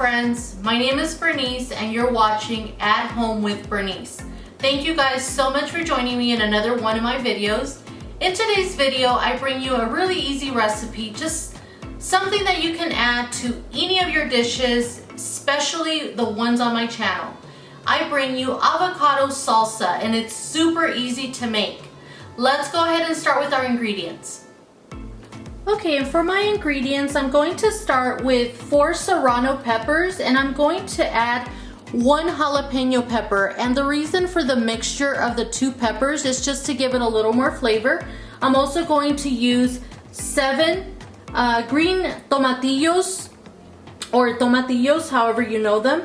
friends, my name is Bernice and you're watching At Home with Bernice. Thank you guys so much for joining me in another one of my videos. In today's video, I bring you a really easy recipe, just something that you can add to any of your dishes, especially the ones on my channel. I bring you avocado salsa and it's super easy to make. Let's go ahead and start with our ingredients. Okay, and for my ingredients, I'm going to start with 4 serrano peppers and I'm going to add 1 jalapeno pepper. And the reason for the mixture of the 2 peppers is just to give it a little more flavor. I'm also going to use 7 green tomatillos, or tomatillos, however you know them.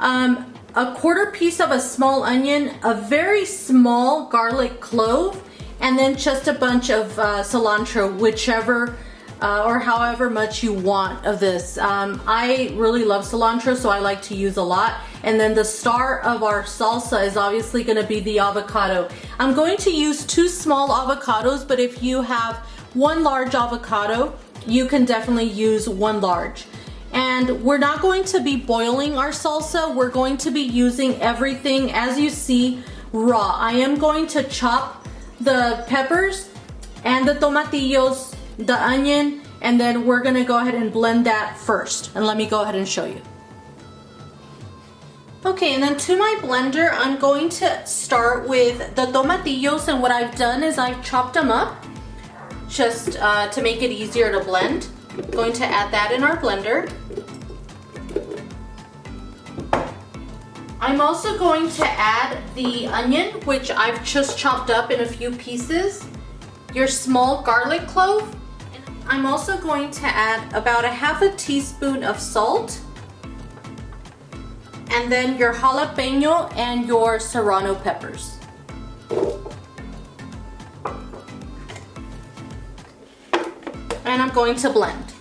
A quarter piece of a small onion, a very small garlic clove, and then just a bunch of cilantro, whichever or however much you want of this. I really love cilantro, so I like to use a lot. And then the star of our salsa is obviously going to be the avocado. I'm going to use 2 small avocados, but if you have 1 large avocado, you can definitely use 1 large. And we're not going to be boiling our salsa. We're going to be using everything, as you see, raw. I am going to chop the peppers and the tomatillos, the onion, and then we're gonna go ahead and blend that first. And let me go ahead and show you. Okay, and then to my blender, I'm going to start with the tomatillos, and what I've done is I've chopped them up just to make it easier to blend. I'm going to add that in our blender. I'm also going to add the onion, which I've just chopped up in a few pieces, your small garlic clove. I'm also going to add about a ½ teaspoon of salt, and then your jalapeño and your serrano peppers. And I'm going to blend.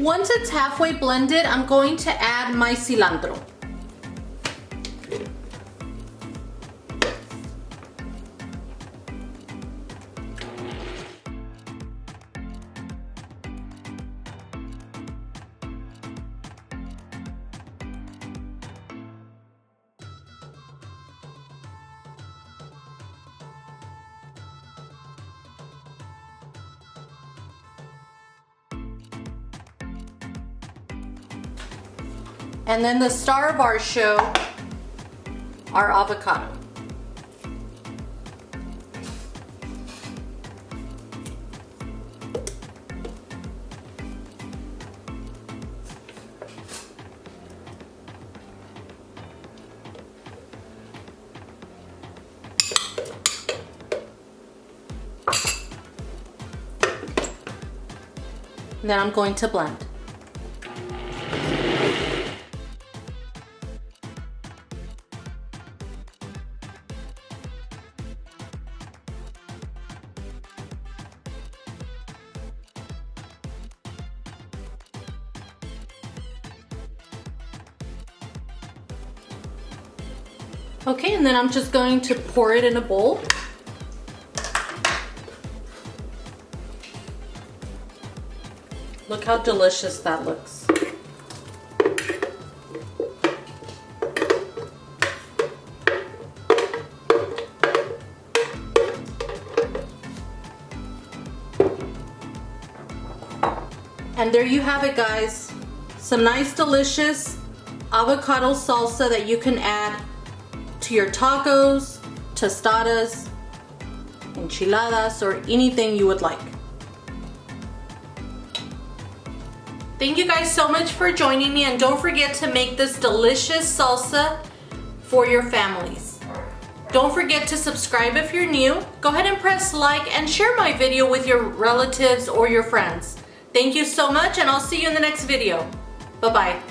Once it's halfway blended, I'm going to add my cilantro. And then the star of our show, our avocado. And then I'm going to blend. Okay, and then I'm just going to pour it in a bowl. Look how delicious that looks. And there you have it, guys. Some nice, delicious avocado salsa that you can add to your tacos, tostadas, enchiladas, or anything you would like. Thank you guys so much for joining me, and don't forget to make this delicious salsa for your families. Don't forget to subscribe if you're new. Go ahead and press like and share my video with your relatives or your friends. Thank you so much, and I'll see you in the next video. Bye-bye.